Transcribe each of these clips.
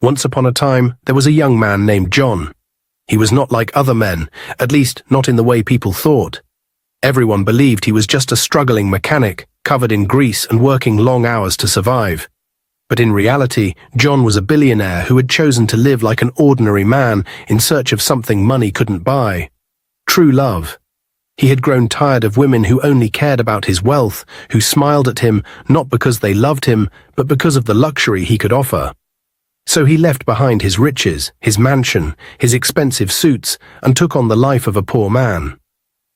Once upon a time, there was a young man named John. He was not like other men, at least not in the way people thought. Everyone believed he was just a struggling mechanic, covered in grease and working long hours to survive. But in reality, John was a billionaire who had chosen to live like an ordinary man in search of something money couldn't buy. True love. He had grown tired of women who only cared about his wealth, who smiled at him not because they loved him, but because of the luxury he could offer. So he left behind his riches, his mansion, his expensive suits, and took on the life of a poor man.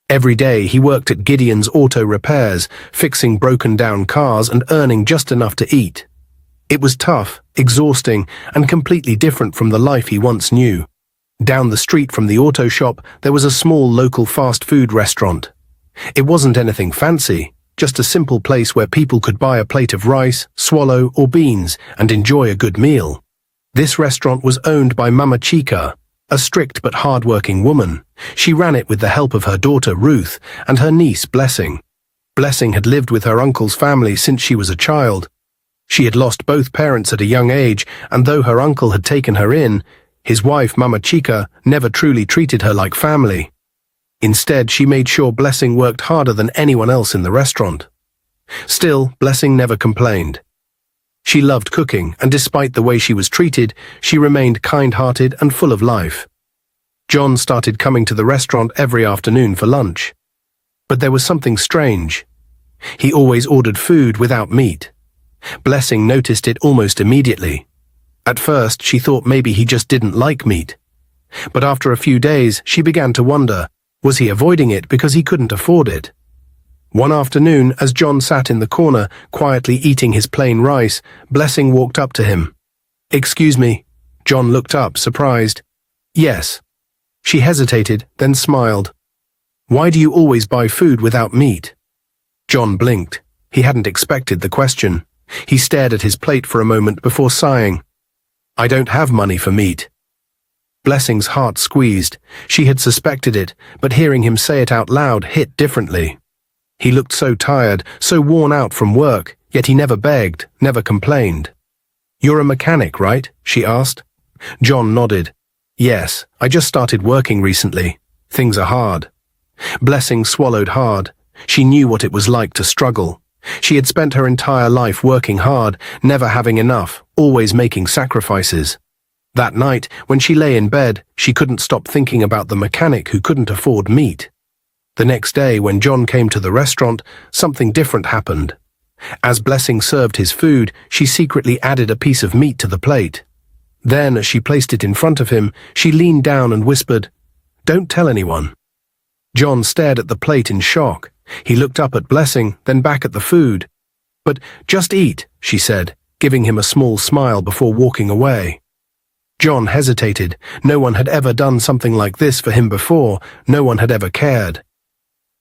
Every day he worked at Gideon's auto repairs, fixing broken-down cars and earning just enough to eat. It was tough, exhausting, and completely different from the life he once knew. Down the street from the auto shop, there was a small local fast food restaurant. It wasn't anything fancy, just a simple place where people could buy a plate of rice, swallow, or beans, and enjoy a good meal. This restaurant was owned by Mama Chica, a strict but hard-working woman. She ran it with the help of her daughter Ruth and her niece Blessing. Blessing had lived with her uncle's family since she was a child. She had lost both parents at a young age, and though her uncle had taken her in, his wife Mama Chica never truly treated her like family. Instead, she made sure Blessing worked harder than anyone else in the restaurant. Still, Blessing never complained. She loved cooking, and despite the way she was treated, she remained kind-hearted and full of life. John started coming to the restaurant every afternoon for lunch. But there was something strange. He always ordered food without meat. Blessing noticed it almost immediately. At first, she thought maybe he just didn't like meat. But after a few days, she began to wonder, was he avoiding it because he couldn't afford it? One afternoon, as John sat in the corner, quietly eating his plain rice, Blessing walked up to him. "Excuse me." John looked up, surprised. "Yes." She hesitated, then smiled. "Why do you always buy food without meat?" John blinked. He hadn't expected the question. He stared at his plate for a moment before sighing. "I don't have money for meat." Blessing's heart squeezed. She had suspected it, but hearing him say it out loud hit differently. He looked so tired, so worn out from work, yet he never begged, never complained. "You're a mechanic, right?" she asked. John nodded. "Yes, I just started working recently. Things are hard." Blessing swallowed hard. She knew what it was like to struggle. She had spent her entire life working hard, never having enough, always making sacrifices. That night, when she lay in bed, she couldn't stop thinking about the mechanic who couldn't afford meat. The next day, when John came to the restaurant, something different happened. As Blessing served his food, she secretly added a piece of meat to the plate. Then, as she placed it in front of him, she leaned down and whispered, "Don't tell anyone." John stared at the plate in shock. He looked up at Blessing, then back at the food. "But just eat," she said, giving him a small smile before walking away. John hesitated. No one had ever done something like this for him before. No one had ever cared.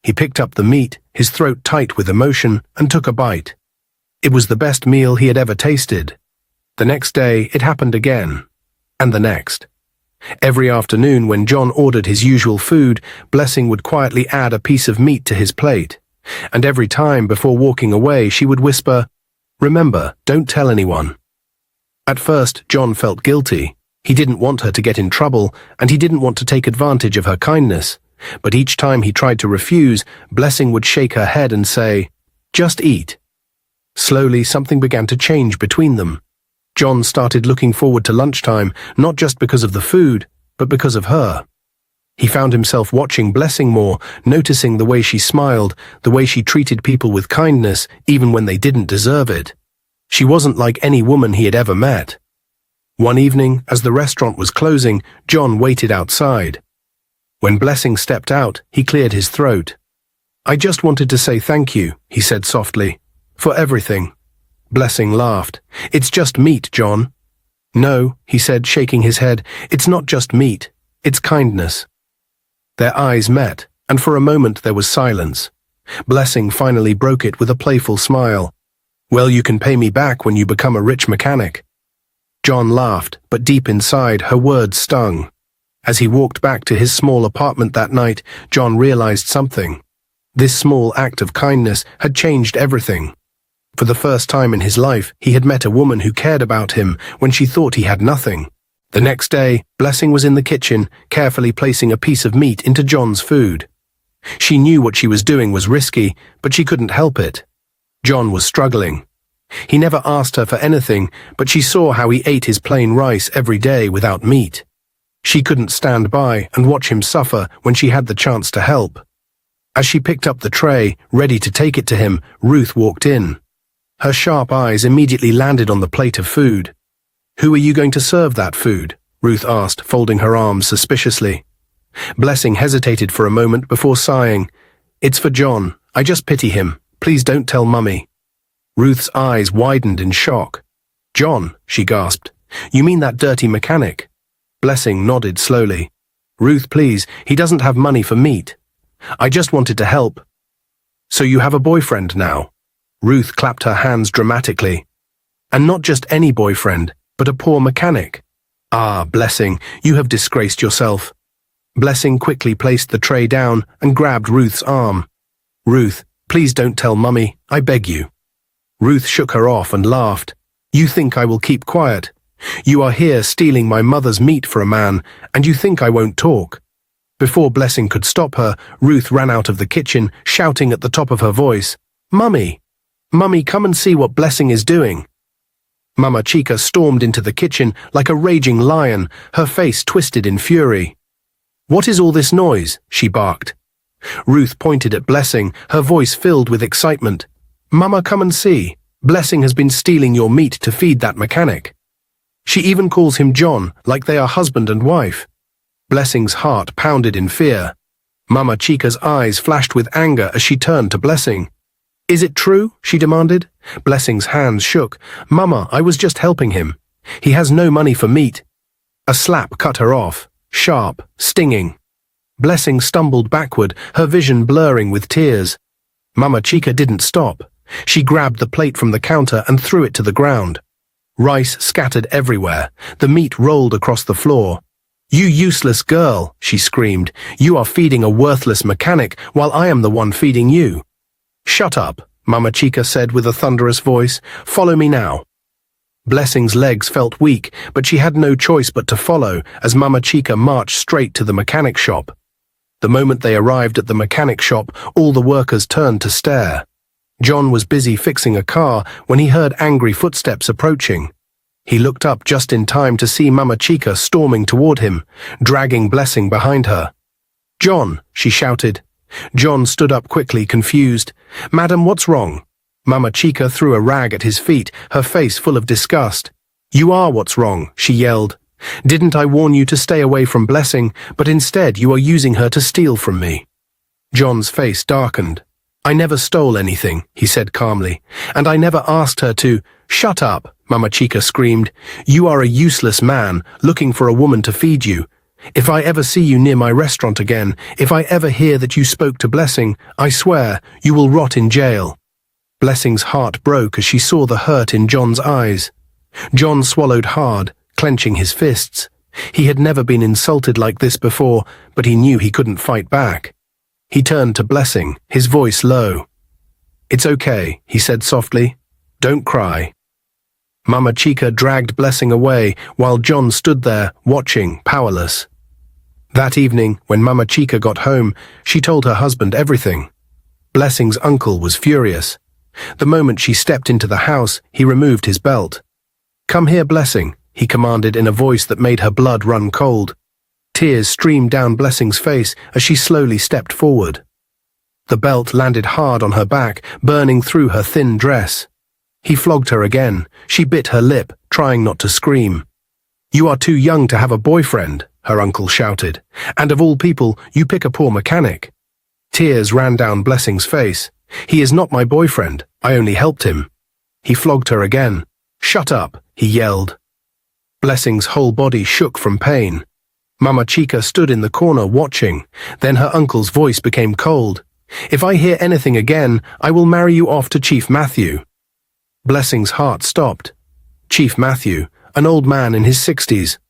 He picked up the meat, his throat tight with emotion, and took a bite. It was the best meal he had ever tasted. The next day, it happened again. And the next. Every afternoon, when John ordered his usual food, Blessing would quietly add a piece of meat to his plate. And every time, before walking away, she would whisper, "Remember, don't tell anyone." At first, John felt guilty. He didn't want her to get in trouble, and he didn't want to take advantage of her kindness. But each time he tried to refuse, Blessing would shake her head and say, "Just eat." Slowly, something began to change between them. John started looking forward to lunchtime, not just because of the food, but because of her. He found himself watching Blessing more, noticing the way she smiled, the way she treated people with kindness, even when they didn't deserve it. She wasn't like any woman he had ever met. One evening, as the restaurant was closing, John waited outside. When Blessing stepped out, he cleared his throat. "I just wanted to say thank you," he said softly, "for everything." Blessing laughed. "It's just meat, John." "No," he said, shaking his head, "it's not just meat. It's kindness." Their eyes met, and for a moment there was silence. Blessing finally broke it with a playful smile. "Well, you can pay me back when you become a rich mechanic." John laughed, but deep inside, her words stung. As he walked back to his small apartment that night, John realized something. This small act of kindness had changed everything. For the first time in his life, he had met a woman who cared about him when she thought he had nothing. The next day, Blessing was in the kitchen, carefully placing a piece of meat into John's food. She knew what she was doing was risky, but she couldn't help it. John was struggling. He never asked her for anything, but she saw how he ate his plain rice every day without meat. She couldn't stand by and watch him suffer when she had the chance to help. As she picked up the tray, ready to take it to him, Ruth walked in. Her sharp eyes immediately landed on the plate of food. "Who are you going to serve that food?" Ruth asked, folding her arms suspiciously. Blessing hesitated for a moment before sighing. "It's for John. I just pity him. Please don't tell Mummy." Ruth's eyes widened in shock. "John," she gasped. "You mean that dirty mechanic?" Blessing nodded slowly. "Ruth, please, he doesn't have money for meat. I just wanted to help." "So you have a boyfriend now?" Ruth clapped her hands dramatically. "And not just any boyfriend, but a poor mechanic. Ah, Blessing, you have disgraced yourself." Blessing quickly placed the tray down and grabbed Ruth's arm. "Ruth, please don't tell Mummy, I beg you." Ruth shook her off and laughed. "You think I will keep quiet? You are here stealing my mother's meat for a man, and you think I won't talk?" Before Blessing could stop her, Ruth ran out of the kitchen, shouting at the top of her voice, "Mummy! Mummy, come and see what Blessing is doing." Mama Chica stormed into the kitchen like a raging lion, her face twisted in fury. "What is all this noise?" she barked. Ruth pointed at Blessing, her voice filled with excitement. "Mama, come and see. Blessing has been stealing your meat to feed that mechanic. She even calls him John, like they are husband and wife." Blessing's heart pounded in fear. Mama Chica's eyes flashed with anger as she turned to Blessing. "Is it true?" she demanded. Blessing's hands shook. "Mama, I was just helping him. He has no money for meat." A slap cut her off, sharp, stinging. Blessing stumbled backward, her vision blurring with tears. Mama Chica didn't stop. She grabbed the plate from the counter and threw it to the ground. Rice scattered everywhere. The meat rolled across the floor. "You useless girl," she screamed. "You are feeding a worthless mechanic while I am the one feeding you." "Shut up," Mama Chica said with a thunderous voice. "Follow me now." Blessing's legs felt weak, but she had no choice but to follow as Mama Chica marched straight to the mechanic shop. The moment they arrived at the mechanic shop, all the workers turned to stare. John was busy fixing a car when he heard angry footsteps approaching. He looked up just in time to see Mama Chica storming toward him, dragging Blessing behind her. "John," she shouted. John stood up quickly, confused. "Madam, what's wrong?" Mama Chica threw a rag at his feet, her face full of disgust. "You are what's wrong," she yelled. "Didn't I warn you to stay away from Blessing, but instead you are using her to steal from me?" John's face darkened. "I never stole anything," he said calmly, "and I never asked her to—" "Shut up," Mama Chica screamed. "You are a useless man, looking for a woman to feed you. If I ever see you near my restaurant again, if I ever hear that you spoke to Blessing, I swear you will rot in jail." Blessing's heart broke as she saw the hurt in John's eyes. John swallowed hard, clenching his fists. He had never been insulted like this before, but he knew he couldn't fight back. He turned to Blessing, his voice low. "It's okay," he said softly. "Don't cry." Mama Chica dragged Blessing away while John stood there, watching, powerless. That evening, when Mama Chica got home, she told her husband everything. Blessing's uncle was furious. The moment she stepped into the house, he removed his belt. "Come here, Blessing," he commanded in a voice that made her blood run cold. Tears streamed down Blessing's face as she slowly stepped forward. The belt landed hard on her back, burning through her thin dress. He flogged her again. She bit her lip, trying not to scream. "You are too young to have a boyfriend," her uncle shouted. "And of all people, you pick a poor mechanic." Tears ran down Blessing's face. "He is not my boyfriend. I only helped him." He flogged her again. "Shut up," he yelled. Blessing's whole body shook from pain. Mama Chica stood in the corner watching. Then her uncle's voice became cold. "If I hear anything again, I will marry you off to Chief Matthew." Blessing's heart stopped. Chief Matthew, an old man in his 60s.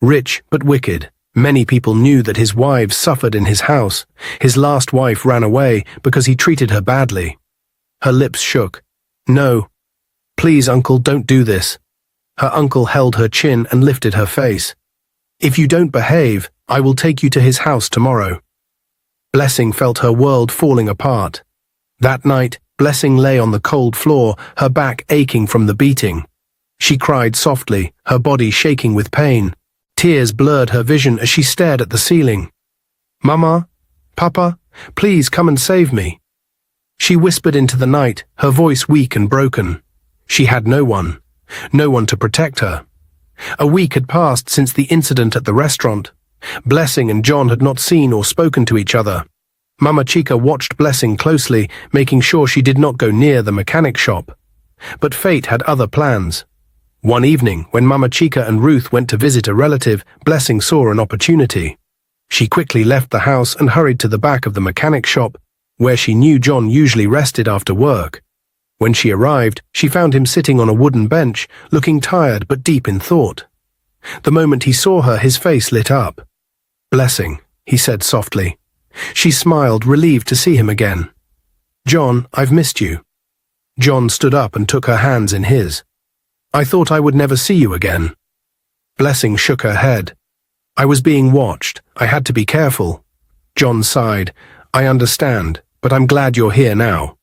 Rich but wicked. Many people knew that his wives suffered in his house. His last wife ran away because he treated her badly. Her lips shook. "No, Please, uncle, don't do this. Her uncle held her chin and lifted her face. If you don't behave, I will take you to his house tomorrow. Blessing felt her world falling apart. That night, Blessing lay on the cold floor, her back aching from the beating. She cried softly, her body shaking with pain. Tears blurred her vision as she stared at the ceiling. Mama? Papa? Please come and save me. She whispered into the night, her voice weak and broken. She had no one to protect her. A week had passed since the incident at the restaurant. Blessing and John had not seen or spoken to each other. Mama Chica watched Blessing closely, making sure she did not go near the mechanic shop. But fate had other plans. One evening, when Mama Chica and Ruth went to visit a relative, Blessing saw an opportunity. She quickly left the house and hurried to the back of the mechanic shop, where she knew John usually rested after work. When she arrived, she found him sitting on a wooden bench, looking tired but deep in thought. The moment he saw her, his face lit up. Blessing, he said softly. She smiled, relieved to see him again. John, I've missed you. John stood up and took her hands in his. I thought I would never see you again. Blessing shook her head. I was being watched. I had to be careful. John sighed. I understand, but I'm glad you're here now.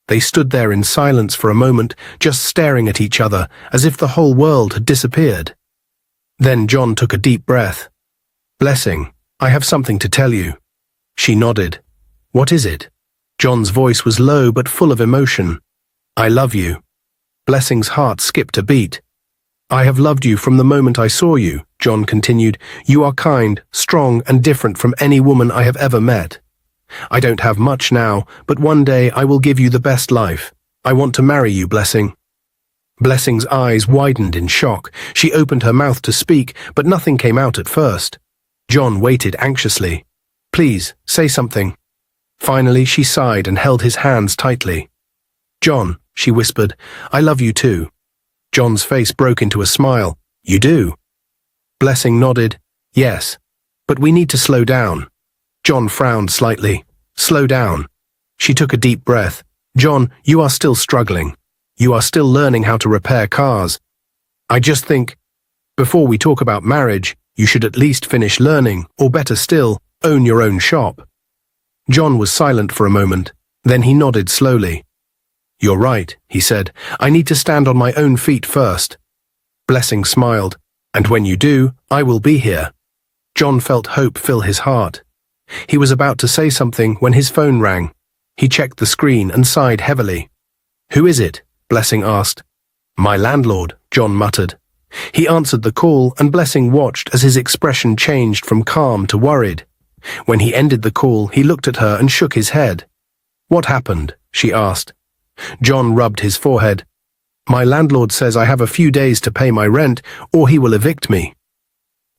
They stood there in silence for a moment, just staring at each other, as if the whole world had disappeared. Then John took a deep breath. Blessing, I have something to tell you. She nodded. What is it? John's voice was low but full of emotion. I love you. Blessing's heart skipped a beat. I have loved you from the moment I saw you, John continued. You are kind, strong, and different from any woman I have ever met. I don't have much now, but one day I will give you the best life. I want to marry you, Blessing. Blessing's eyes widened in shock. She opened her mouth to speak, but nothing came out at first. John waited anxiously. Please, say something. Finally, she sighed and held his hands tightly. John, she whispered, I love you too. John's face broke into a smile. You do? Blessing nodded. Yes. But we need to slow down. John frowned slightly. Slow down. She took a deep breath. John, you are still struggling. You are still learning how to repair cars. I just think, before we talk about marriage, you should at least finish learning, or better still, own your own shop. John was silent for a moment. Then he nodded slowly. You're right, he said. I need to stand on my own feet first. Blessing smiled. And when you do, I will be here. John felt hope fill his heart. He was about to say something when his phone rang. He checked the screen and sighed heavily. Who is it? Blessing asked. My landlord, John muttered. He answered the call, and Blessing watched as his expression changed from calm to worried. When he ended the call, he looked at her and shook his head. What happened? She asked. John rubbed his forehead. My landlord says I have a few days to pay my rent, or he will evict me.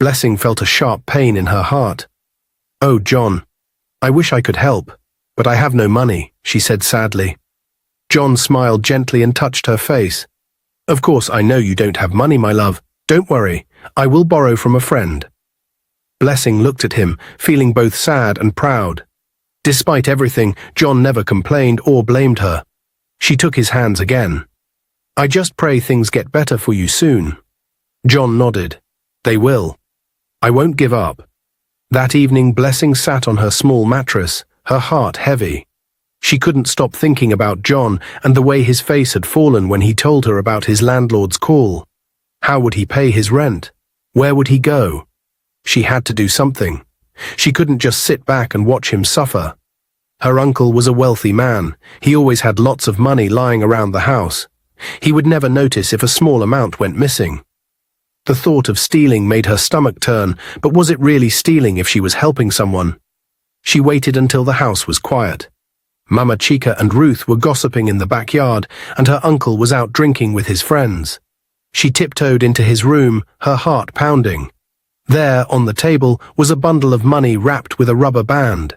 Blessing felt a sharp pain in her heart. Oh, John, I wish I could help, but I have no money, she said sadly. John smiled gently and touched her face. Of course, I know you don't have money, my love. Don't worry, I will borrow from a friend. Blessing looked at him, feeling both sad and proud. Despite everything, John never complained or blamed her. She took his hands again. I just pray things get better for you soon. John nodded. They will. I won't give up. That evening, Blessing sat on her small mattress, her heart heavy. She couldn't stop thinking about John and the way his face had fallen when he told her about his landlord's call. How would he pay his rent? Where would he go? She had to do something. She couldn't just sit back and watch him suffer. Her uncle was a wealthy man. He always had lots of money lying around the house. He would never notice if a small amount went missing. The thought of stealing made her stomach turn, but was it really stealing if she was helping someone? She waited until the house was quiet. Mama Chica and Ruth were gossiping in the backyard, and her uncle was out drinking with his friends. She tiptoed into his room, her heart pounding. There, on the table, was a bundle of money wrapped with a rubber band.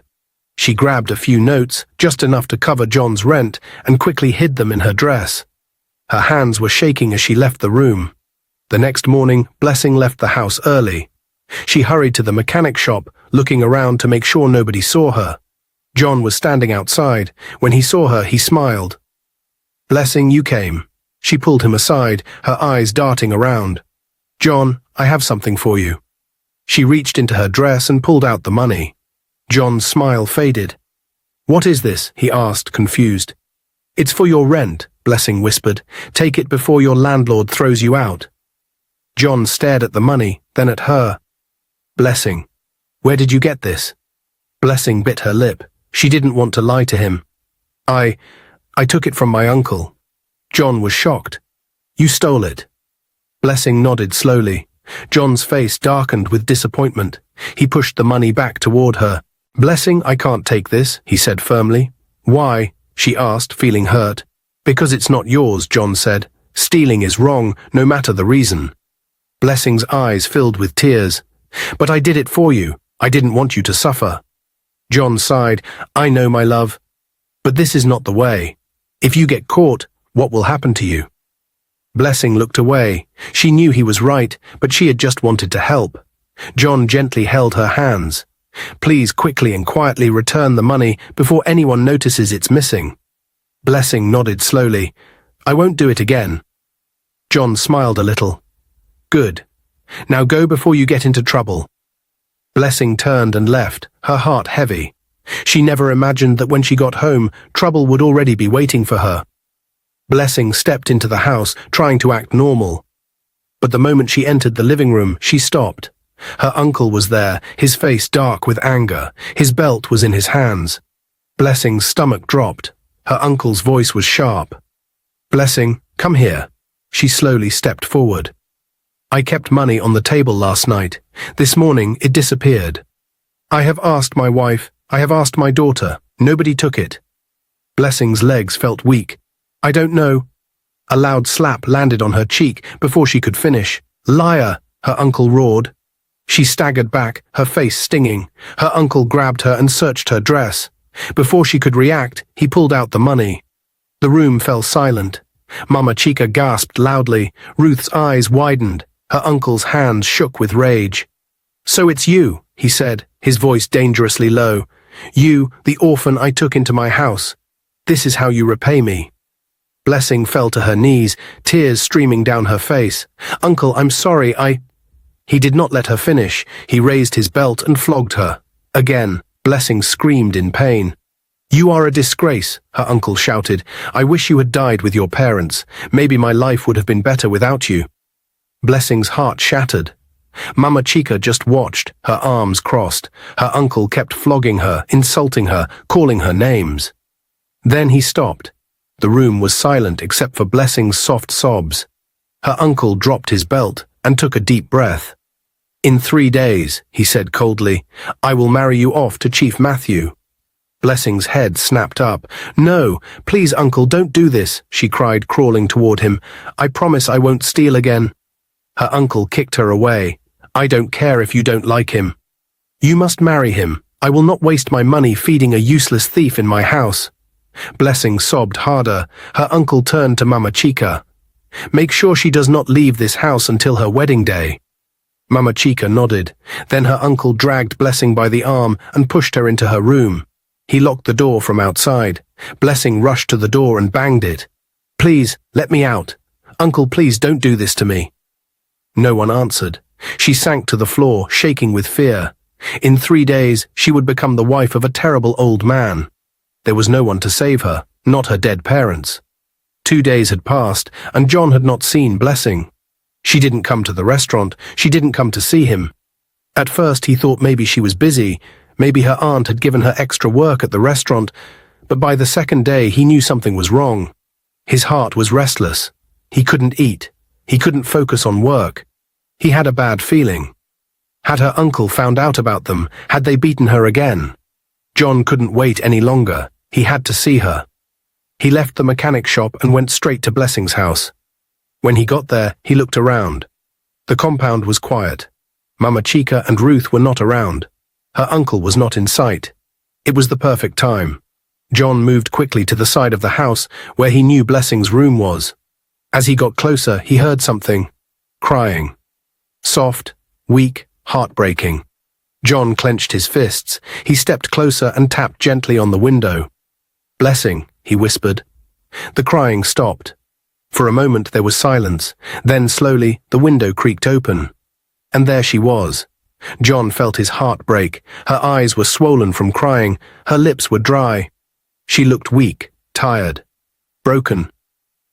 She grabbed a few notes, just enough to cover John's rent, and quickly hid them in her dress. Her hands were shaking as she left the room. The next morning, Blessing left the house early. She hurried to the mechanic shop, looking around to make sure nobody saw her. John was standing outside. When he saw her, he smiled. Blessing, you came. She pulled him aside, her eyes darting around. "John, I have something for you." She reached into her dress and pulled out the money. John's smile faded. "What is this?" he asked, confused. "It's for your rent," Blessing whispered. "Take it before your landlord throws you out." John stared at the money, then at her. "Blessing, where did you get this?" Blessing bit her lip. She didn't want to lie to him. I took it from my uncle." John was shocked. "You stole it?" Blessing nodded slowly. John's face darkened with disappointment. He pushed the money back toward her. "Blessing, I can't take this," he said firmly. "Why?" she asked, feeling hurt. "Because it's not yours," John said. "Stealing is wrong, no matter the reason." Blessing's eyes filled with tears. "But I did it for you. I didn't want you to suffer." John sighed. "I know, my love. But this is not the way. If you get caught, what will happen to you?" Blessing looked away. She knew he was right, but she had just wanted to help. John gently held her hands. "Please quickly and quietly return the money before anyone notices it's missing." Blessing nodded slowly. "I won't do it again." John smiled a little. "Good. Now go before you get into trouble." Blessing turned and left, her heart heavy. She never imagined that when she got home, trouble would already be waiting for her. Blessing stepped into the house, trying to act normal. But the moment she entered the living room, she stopped. Her uncle was there, his face dark with anger. His belt was in his hands. Blessing's stomach dropped. Her uncle's voice was sharp. "Blessing, come here." She slowly stepped forward. "I kept money on the table last night. This morning it disappeared. I have asked my wife, I have asked my daughter. Nobody took it." Blessing's legs felt weak. "I don't know." A loud slap landed on her cheek before she could finish. "Liar!" her uncle roared. She staggered back, her face stinging. Her uncle grabbed her and searched her dress. Before she could react, he pulled out the money. The room fell silent. Mama Chica gasped loudly. Ruth's eyes widened. Her uncle's hands shook with rage. "So it's you," he said, his voice dangerously low. "You, the orphan I took into my house. This is how you repay me." Blessing fell to her knees, tears streaming down her face. "Uncle, I'm sorry, He did not let her finish. He raised his belt and flogged her. Again, Blessing screamed in pain. "You are a disgrace," her uncle shouted. "I wish you had died with your parents. Maybe my life would have been better without you." Blessing's heart shattered. Mama Chica just watched, her arms crossed. Her uncle kept flogging her, insulting her, calling her names. Then he stopped. The room was silent except for Blessing's soft sobs. Her uncle dropped his belt and took a deep breath. "In 3 days," he said coldly, "I will marry you off to Chief Matthew." Blessing's head snapped up. "No, please, uncle, don't do this," she cried, crawling toward him. "I promise I won't steal again." Her uncle kicked her away. "I don't care if you don't like him. You must marry him. I will not waste my money feeding a useless thief in my house." Blessing sobbed harder. Her uncle turned to Mama Chica. "Make sure she does not leave this house until her wedding day." Mama Chica nodded. Then her uncle dragged Blessing by the arm and pushed her into her room. He locked the door from outside. Blessing rushed to the door and banged it. "Please, let me out. Uncle, please don't do this to me." No one answered. She sank to the floor, shaking with fear. In 3 days, she would become the wife of a terrible old man. There was no one to save her, not her dead parents. 2 days had passed, and John had not seen Blessing. She didn't come to the restaurant. She didn't come to see him. At first, he thought maybe she was busy. Maybe her aunt had given her extra work at the restaurant. But by the second day, he knew something was wrong. His heart was restless. He couldn't eat. He couldn't focus on work. He had a bad feeling. Had her uncle found out about them? Had they beaten her again? John couldn't wait any longer. He had to see her. He left the mechanic shop and went straight to Blessing's house. When he got there, he looked around. The compound was quiet. Mama Chica and Ruth were not around. Her uncle was not in sight. It was the perfect time. John moved quickly to the side of the house where he knew Blessing's room was. As he got closer, he heard something. Crying. Soft, weak, heartbreaking. John clenched his fists. He stepped closer and tapped gently on the window. "Blessing," he whispered. The crying stopped. For a moment there was silence, then slowly the window creaked open. And there she was. John felt his heart break. Her eyes were swollen from crying, her lips were dry. She looked weak, tired, broken.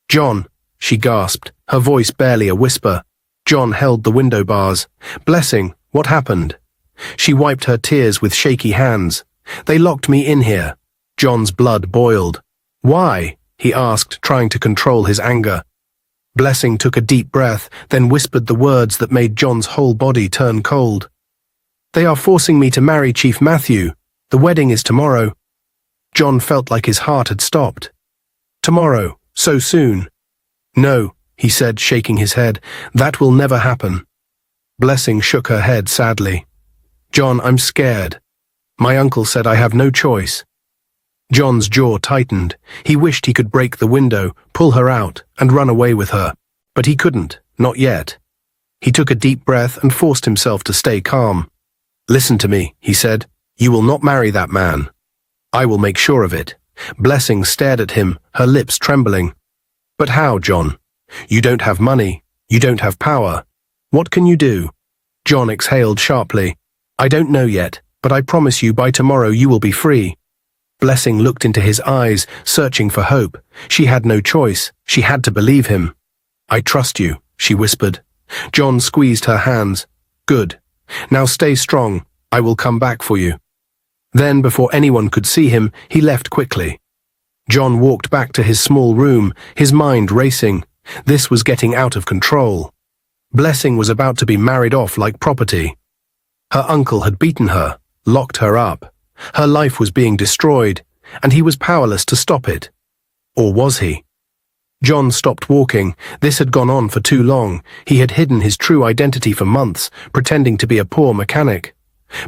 "John," she gasped, her voice barely a whisper. John held the window bars. "Blessing, what happened?" She wiped her tears with shaky hands. "They locked me in here." John's blood boiled. "Why?" he asked, trying to control his anger. Blessing took a deep breath, then whispered the words that made John's whole body turn cold. "They are forcing me to marry Chief Matthew. The wedding is tomorrow." John felt like his heart had stopped. "Tomorrow? So soon?" "No," he said, shaking his head. "That will never happen." Blessing shook her head sadly. "John, I'm scared. My uncle said I have no choice." John's jaw tightened. He wished he could break the window, pull her out, and run away with her. But he couldn't, not yet. He took a deep breath and forced himself to stay calm. "Listen to me," he said. "You will not marry that man. I will make sure of it." Blessing stared at him, her lips trembling. "But how, John? You don't have money. You don't have power. What can you do?" John exhaled sharply. "I don't know yet, but I promise you by tomorrow you will be free." Blessing looked into his eyes, searching for hope. She had no choice. She had to believe him. "I trust you," she whispered. John squeezed her hands. "Good. Now stay strong. I will come back for you." Then, before anyone could see him, he left quickly. John walked back to his small room, his mind racing. This was getting out of control. Blessing was about to be married off like property. Her uncle had beaten her, locked her up. Her life was being destroyed, and he was powerless to stop it. Or was he? John stopped walking. This had gone on for too long. He had hidden his true identity for months, pretending to be a poor mechanic.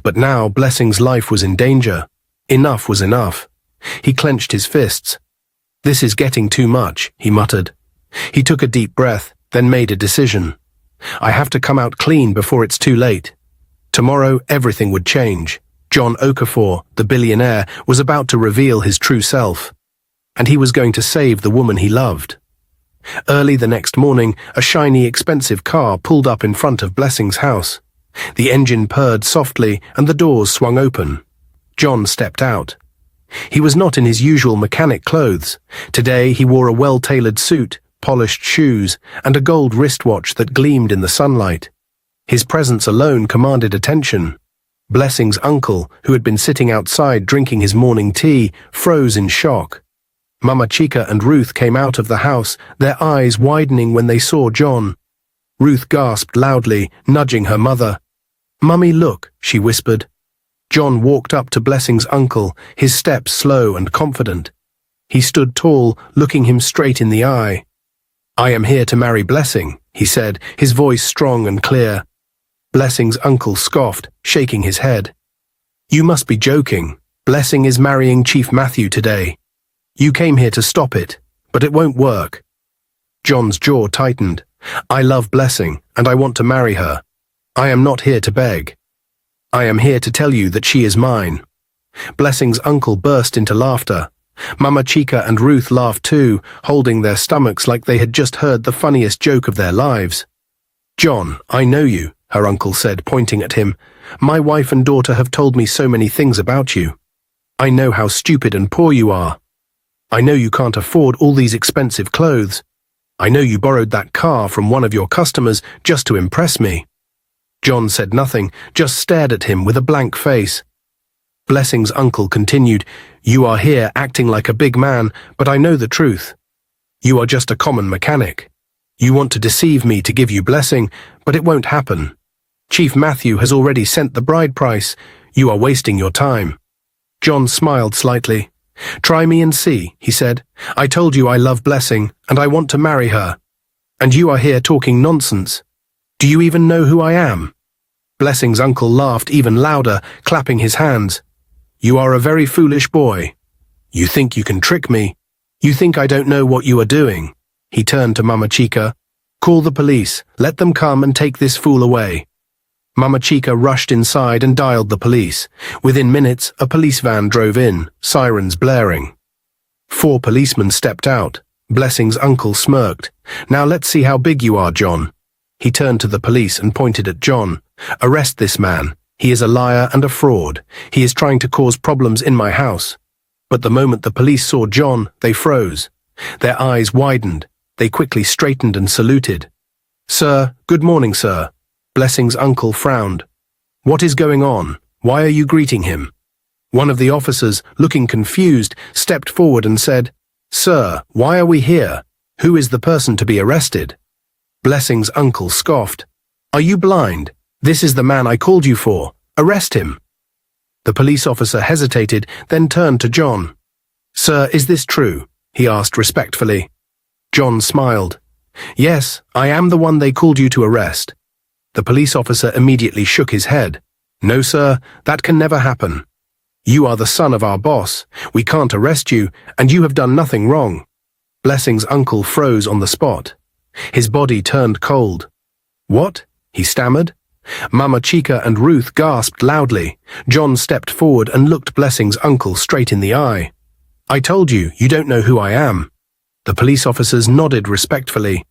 But now Blessing's life was in danger. Enough was enough. He clenched his fists. "This is getting too much," he muttered. He took a deep breath, then made a decision. "I have to come out clean before it's too late." Tomorrow everything would change. John Okafor, the billionaire, was about to reveal his true self. And he was going to save the woman he loved. Early the next morning, a shiny, expensive car pulled up in front of Blessing's house. The engine purred softly and the doors swung open. John stepped out. He was not in his usual mechanic clothes. Today he wore a well-tailored suit, polished shoes, and a gold wristwatch that gleamed in the sunlight. His presence alone commanded attention. Blessing's uncle, who had been sitting outside drinking his morning tea, froze in shock. Mama Chica and Ruth came out of the house, their eyes widening when they saw John. Ruth gasped loudly, nudging her mother. "Mummy, look," she whispered. John walked up to Blessing's uncle, his steps slow and confident. He stood tall, looking him straight in the eye. "I am here to marry Blessing," he said, his voice strong and clear. Blessing's uncle scoffed, shaking his head. "You must be joking. Blessing is marrying Chief Matthew today. You came here to stop it, but it won't work." John's jaw tightened. "I love Blessing, and I want to marry her. I am not here to beg. I am here to tell you that she is mine." Blessing's uncle burst into laughter. Mama Chica and Ruth laughed too, holding their stomachs like they had just heard the funniest joke of their lives. "John, I know you," her uncle said, pointing at him. "My wife and daughter have told me so many things about you. I know how stupid and poor you are. I know you can't afford all these expensive clothes. I know you borrowed that car from one of your customers just to impress me." John said nothing, just stared at him with a blank face. Blessing's uncle continued, "You are here acting like a big man, but I know the truth. You are just a common mechanic. You want to deceive me to give you Blessing, but it won't happen. Chief Matthew has already sent the bride price. You are wasting your time." John smiled slightly. "Try me and see," he said. "I told you I love Blessing, and I want to marry her. And you are here talking nonsense. Do you even know who I am?" Blessing's uncle laughed even louder, clapping his hands. "You are a very foolish boy. You think you can trick me. You think I don't know what you are doing." He turned to Mama Chica. "Call the police. Let them come and take this fool away." Mama Chica rushed inside and dialed the police. Within minutes, a police van drove in, sirens blaring. 4 policemen stepped out. Blessing's uncle smirked. "Now let's see how big you are, John." He turned to the police and pointed at John. "Arrest this man. He is a liar and a fraud. He is trying to cause problems in my house." But the moment the police saw John, they froze. Their eyes widened. They quickly straightened and saluted. "Sir, good morning, sir." Blessing's uncle frowned. "What is going on? Why are you greeting him?" One of the officers, looking confused, stepped forward and said, "Sir, why are we here? Who is the person to be arrested?" Blessing's uncle scoffed. "Are you blind? This is the man I called you for. Arrest him." The police officer hesitated, then turned to John. "Sir, is this true?" he asked respectfully. John smiled. "Yes, I am the one they called you to arrest." The police officer immediately shook his head. "No, sir, that can never happen. You are the son of our boss. We can't arrest you, and you have done nothing wrong." Blessing's uncle froze on the spot. His body turned cold. "What?" he stammered. Mama Chica and Ruth gasped loudly. John stepped forward and looked Blessing's uncle straight in the eye. "I told you, you don't know who I am." The police officers nodded respectfully.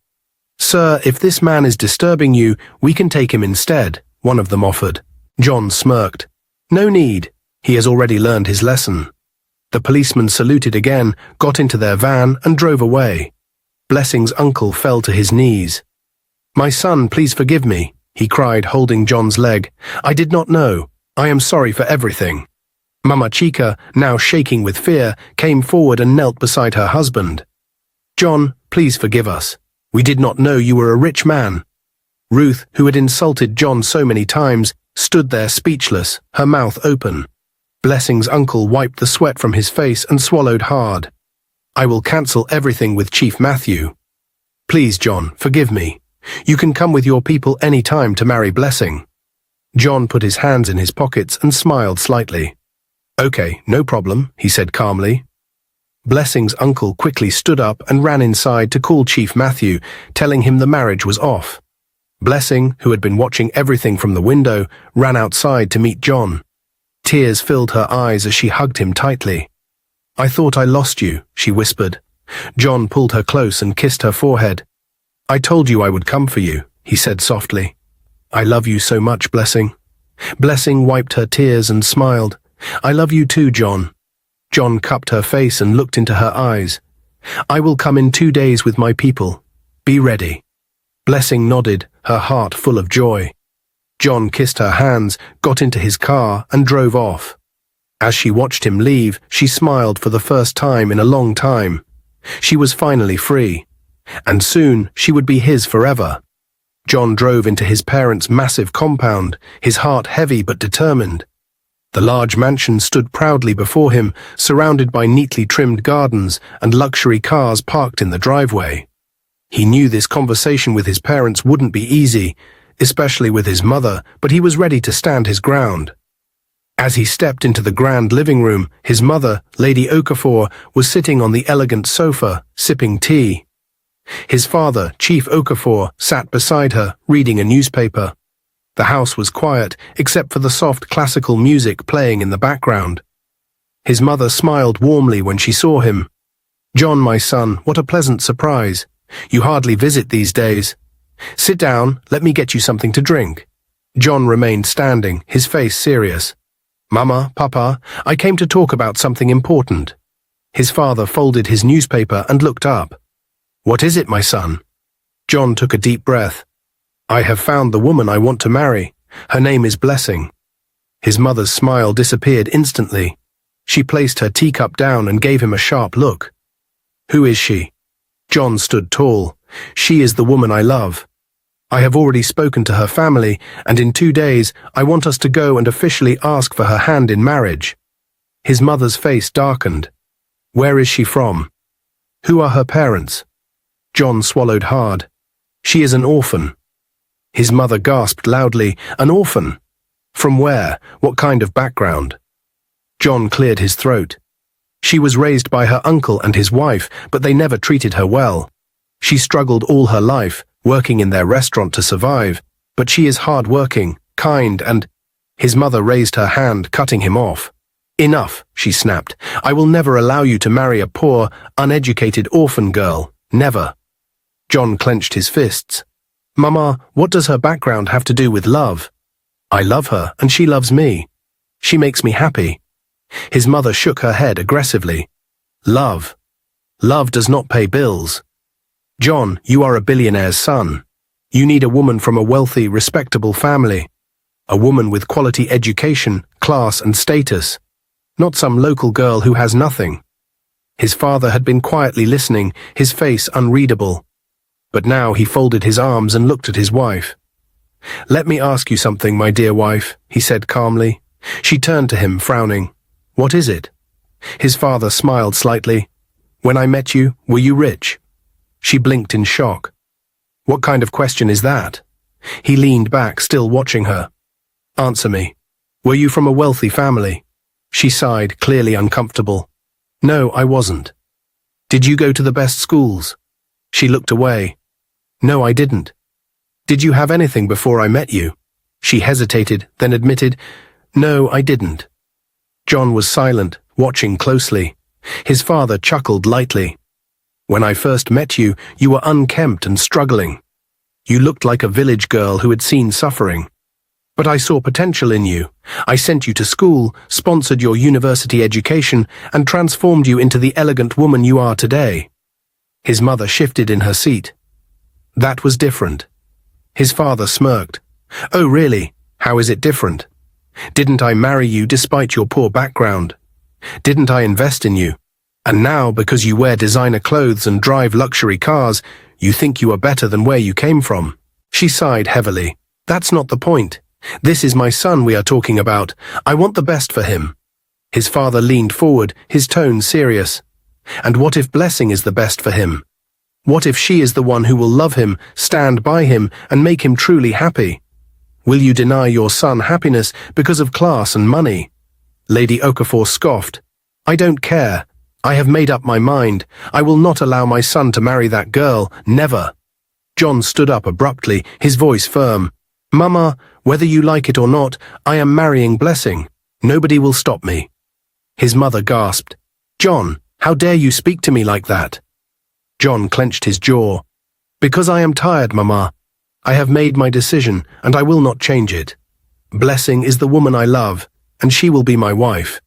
"Sir, if this man is disturbing you, we can take him instead," one of them offered. John smirked. "No need. He has already learned his lesson." The policeman saluted again, got into their van, and drove away. Blessing's uncle fell to his knees. "My son, please forgive me," he cried, holding John's leg. "I did not know. I am sorry for everything." Mama Chica, now shaking with fear, came forward and knelt beside her husband. "John, please forgive us. We did not know you were a rich man." Ruth, who had insulted John so many times, stood there speechless, her mouth open. Blessing's uncle wiped the sweat from his face and swallowed hard. "I will cancel everything with Chief Matthew. Please, John, forgive me. You can come with your people any time to marry Blessing." John put his hands in his pockets and smiled slightly. "Okay, no problem," he said calmly. Blessing's uncle quickly stood up and ran inside to call Chief Matthew, telling him the marriage was off. Blessing, who had been watching everything from the window, ran outside to meet John. Tears filled her eyes as she hugged him tightly. "I thought I lost you," she whispered. John pulled her close and kissed her forehead. "I told you I would come for you," he said softly. "I love you so much, Blessing." Blessing wiped her tears and smiled. "I love you too, John." John cupped her face and looked into her eyes. "I will come in 2 days with my people. Be ready." Blessing nodded, her heart full of joy. John kissed her hands, got into his car, and drove off. As she watched him leave, she smiled for the first time in a long time. She was finally free. And soon she would be his forever. John drove into his parents' massive compound, his heart heavy but determined. The large mansion stood proudly before him, surrounded by neatly trimmed gardens and luxury cars parked in the driveway. He knew this conversation with his parents wouldn't be easy, especially with his mother, but he was ready to stand his ground. As he stepped into the grand living room, his mother, Lady Okafor, was sitting on the elegant sofa, sipping tea. His father, Chief Okafor, sat beside her, reading a newspaper. The house was quiet, except for the soft classical music playing in the background. His mother smiled warmly when she saw him. "John, my son, what a pleasant surprise. You hardly visit these days. Sit down, let me get you something to drink." John remained standing, his face serious. "Mama, Papa, I came to talk about something important." His father folded his newspaper and looked up. "What is it, my son?" John took a deep breath. "I have found the woman I want to marry. Her name is Blessing." His mother's smile disappeared instantly. She placed her teacup down and gave him a sharp look. "Who is she?" John stood tall. "She is the woman I love. I have already spoken to her family, and in 2 days I want us to go and officially ask for her hand in marriage." His mother's face darkened. "Where is she from? Who are her parents?" John swallowed hard. "She is an orphan." His mother gasped loudly. "An orphan? From where? What kind of background?" John cleared his throat. "She was raised by her uncle and his wife, but they never treated her well. She struggled all her life, working in their restaurant to survive, but she is hard-working, kind, and—" His mother raised her hand, cutting him off. "Enough," she snapped. "I will never allow you to marry a poor, uneducated orphan girl." Never. John clenched his fists. Mama, what does her background have to do with love? I love her, and she loves me. She makes me happy. His mother shook her head aggressively. Love. Love does not pay bills. John, you are a billionaire's son. You need a woman from a wealthy, respectable family. A woman with quality education, class and status. Not some local girl who has nothing. His father had been quietly listening, his face unreadable. But now he folded his arms and looked at his wife. Let me ask you something, my dear wife, he said calmly. She turned to him, frowning. What is it? His father smiled slightly. When I met you, were you rich? She blinked in shock. What kind of question is that? He leaned back, still watching her. Answer me. Were you from a wealthy family? She sighed, clearly uncomfortable. No, I wasn't. Did you go to the best schools? She looked away. No, I didn't. Did you have anything before I met you? She hesitated, then admitted, No, I didn't. John was silent, watching closely. His father chuckled lightly. When I first met you, you were unkempt and struggling. You looked like a village girl who had seen suffering. But I saw potential in you. I sent you to school, sponsored your university education, and transformed you into the elegant woman you are today. His mother shifted in her seat. That was different. His father smirked. Oh, really? How is it different? Didn't I marry you despite your poor background? Didn't I invest in you? And now, because you wear designer clothes and drive luxury cars, you think you are better than where you came from. She sighed heavily. That's not the point. This is my son we are talking about. I want the best for him. His father leaned forward, his tone serious. And what if Blessing is the best for him? What if she is the one who will love him, stand by him, and make him truly happy? Will you deny your son happiness because of class and money? Lady Okafor scoffed. I don't care. I have made up my mind. I will not allow my son to marry that girl, never. John stood up abruptly, his voice firm. Mama, whether you like it or not, I am marrying Blessing. Nobody will stop me. His mother gasped. John, how dare you speak to me like that? John clenched his jaw. Because I am tired, Mama. I have made my decision, and I will not change it. Blessing is the woman I love, and she will be my wife.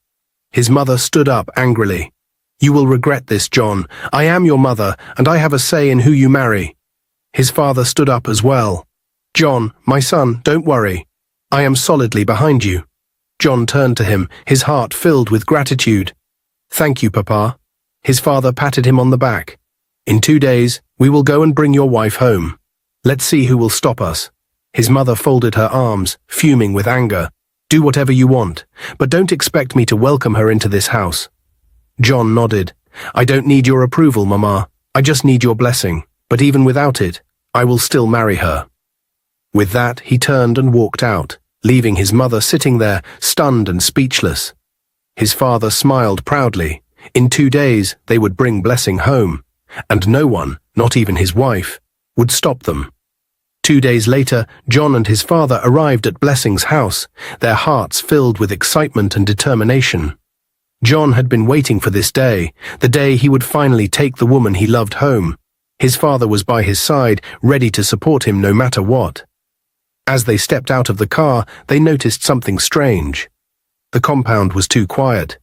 His mother stood up angrily. You will regret this, John. I am your mother, and I have a say in who you marry. His father stood up as well. John, my son, don't worry. I am solidly behind you. John turned to him, his heart filled with gratitude. Thank you, Papa. His father patted him on the back. In 2 days, we will go and bring your wife home. Let's see who will stop us. His mother folded her arms, fuming with anger. Do whatever you want, but don't expect me to welcome her into this house. John nodded. I don't need your approval, Mama. I just need your blessing. But even without it, I will still marry her. With that, he turned and walked out, leaving his mother sitting there, stunned and speechless. His father smiled proudly. In 2 days, they would bring Blessing home, and no one, not even his wife, would stop them. 2 days later, John and his father arrived at Blessing's house, their hearts filled with excitement and determination. John had been waiting for this day, the day he would finally take the woman he loved home. His father was by his side, ready to support him no matter what. As they stepped out of the car, they noticed something strange. The compound was too quiet.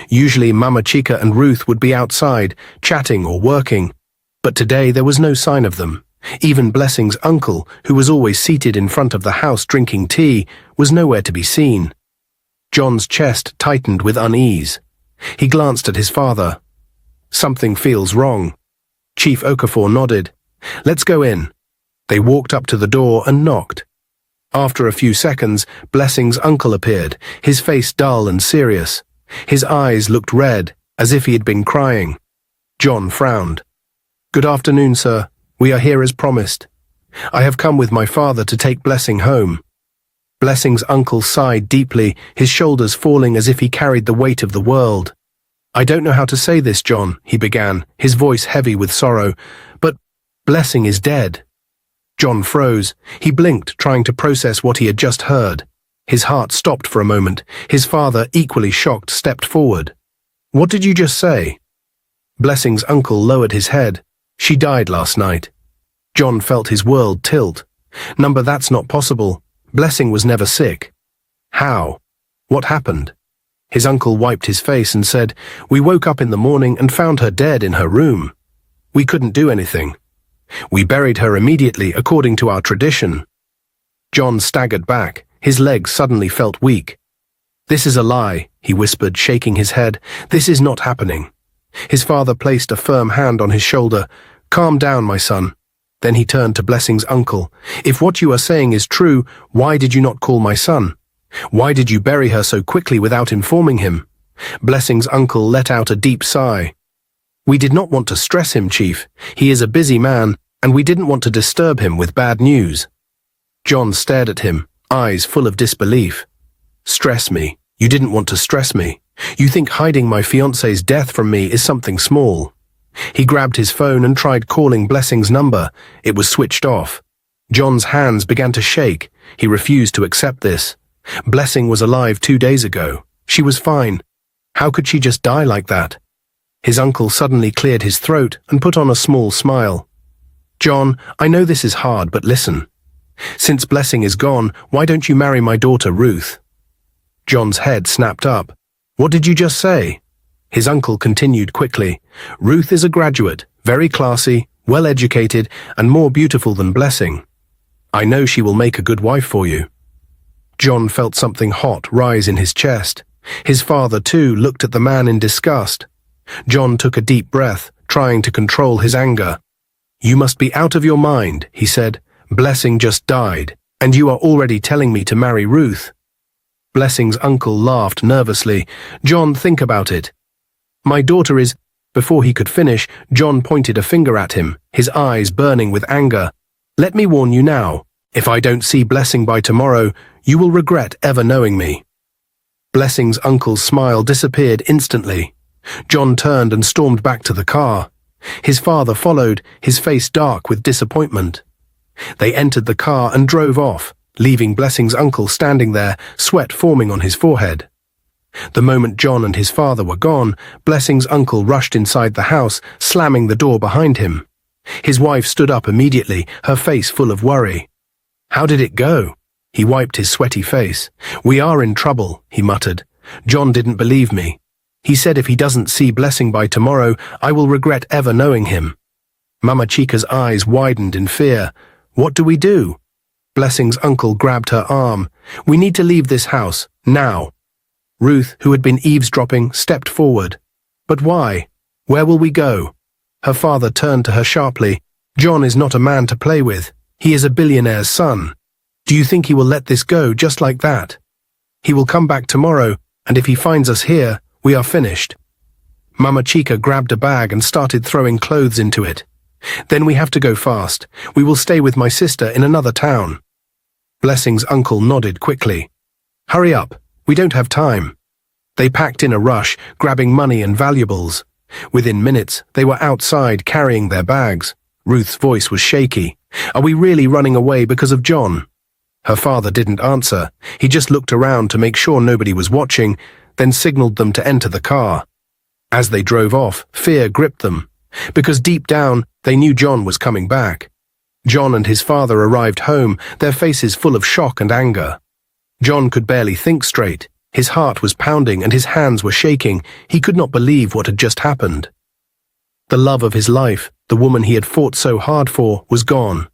Usually Mama Chica and Ruth would be outside, chatting or working, but today there was no sign of them. Even Blessing's uncle, who was always seated in front of the house drinking tea, was nowhere to be seen. John's chest tightened with unease. He glanced at his father. Something feels wrong. Chief Okafor nodded. Let's go in. They walked up to the door and knocked. After a few seconds, Blessing's uncle appeared, his face dull and serious. His eyes looked red, as if he had been crying. John frowned. Good afternoon, sir. We are here as promised. I have come with my father to take Blessing home. Blessing's uncle sighed deeply, his shoulders falling as if he carried the weight of the world. I don't know how to say this, John, he began, his voice heavy with sorrow, but Blessing is dead. John froze. He blinked, trying to process what he had just heard. His heart stopped for a moment. His father, equally shocked, stepped forward. What did you just say? Blessing's uncle lowered his head. She died last night. John felt his world tilt. Number, that's not possible. Blessing was never sick. How? What happened? His uncle wiped his face and said, "We woke up in the morning and found her dead in her room. We couldn't do anything. We buried her immediately according to our tradition." John staggered back. His legs suddenly felt weak. "This is a lie," he whispered, shaking his head. "This is not happening." His father placed a firm hand on his shoulder. "Calm down, my son." Then he turned to Blessing's uncle. "If what you are saying is true, why did you not call my son? Why did you bury her so quickly without informing him?" Blessing's uncle let out a deep sigh. "We did not want to stress him, Chief. He is a busy man, and we didn't want to disturb him with bad news." John stared at him, eyes full of disbelief. "Stress me? You didn't want to stress me. You think hiding my fiancé's death from me is something small." He grabbed his phone and tried calling Blessing's number. It was switched off. John's hands began to shake. He refused to accept this. Blessing was alive 2 days ago. She was fine. How could she just die like that? His uncle suddenly cleared his throat and put on a small smile. "John, I know this is hard, but listen. Since Blessing is gone, why don't you marry my daughter Ruth?" John's head snapped up. "What did you just say?" His uncle continued quickly. "Ruth is a graduate, very classy, well-educated, and more beautiful than Blessing. I know she will make a good wife for you." John felt something hot rise in his chest. His father, too, looked at the man in disgust. John took a deep breath, trying to control his anger. "You must be out of your mind," he said. "Blessing just died, and you are already telling me to marry Ruth." Blessing's uncle laughed nervously. "John, think about it. My daughter is—" Before he could finish, John pointed a finger at him, his eyes burning with anger. "Let me warn you now. If I don't see Blessing by tomorrow, you will regret ever knowing me." Blessing's uncle's smile disappeared instantly. John turned and stormed back to the car. His father followed, his face dark with disappointment. They entered the car and drove off, leaving Blessing's uncle standing there, sweat forming on his forehead. The moment John and his father were gone, Blessing's uncle rushed inside the house, slamming the door behind him. His wife stood up immediately, her face full of worry. "How did it go?" He wiped his sweaty face. "We are in trouble," he muttered. "John didn't believe me. He said if he doesn't see Blessing by tomorrow, I will regret ever knowing him." Mama Chica's eyes widened in fear. "What do we do?" Blessing's uncle grabbed her arm. "We need to leave this house, now." Ruth, who had been eavesdropping, stepped forward. "But why? Where will we go?" Her father turned to her sharply. "John is not a man to play with. He is a billionaire's son. Do you think he will let this go just like that? He will come back tomorrow, and if he finds us here, we are finished." Mama Chica grabbed a bag and started throwing clothes into it. "Then we have to go fast. We will stay with my sister in another town." Blessing's uncle nodded quickly. "Hurry up. We don't have time." They packed in a rush, grabbing money and valuables. Within minutes, they were outside carrying their bags. Ruth's voice was shaky. "Are we really running away because of John?" Her father didn't answer. He just looked around to make sure nobody was watching, then signaled them to enter the car. As they drove off, fear gripped them. Because deep down, they knew John was coming back. John and his father arrived home, their faces full of shock and anger. John could barely think straight. His heart was pounding and his hands were shaking. He could not believe what had just happened. The love of his life, the woman he had fought so hard for, was gone.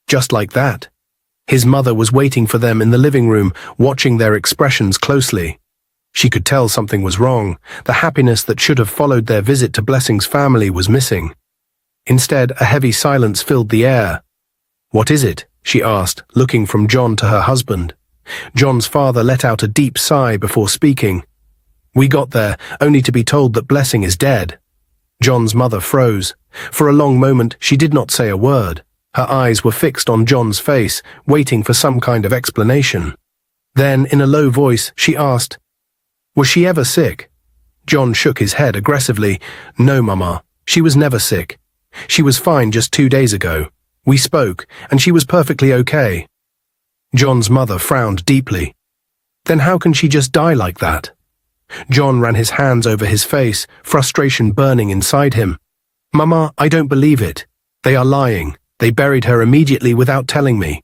Just like that. His mother was waiting for them in the living room, watching their expressions closely. She could tell something was wrong. The happiness that should have followed their visit to Blessing's family was missing. Instead, a heavy silence filled the air. "What is it?" she asked, looking from John to her husband. John's father let out a deep sigh before speaking. "We got there, only to be told that Blessing is dead." John's mother froze. For a long moment, she did not say a word. Her eyes were fixed on John's face, waiting for some kind of explanation. Then, in a low voice, she asked, "Was she ever sick?" John shook his head aggressively. "No, Mama. She was never sick. She was fine just 2 days ago. We spoke, and she was perfectly okay." John's mother frowned deeply. "Then how can she just die like that?" John ran his hands over his face, frustration burning inside him. "Mama, I don't believe it. They are lying. They buried her immediately without telling me."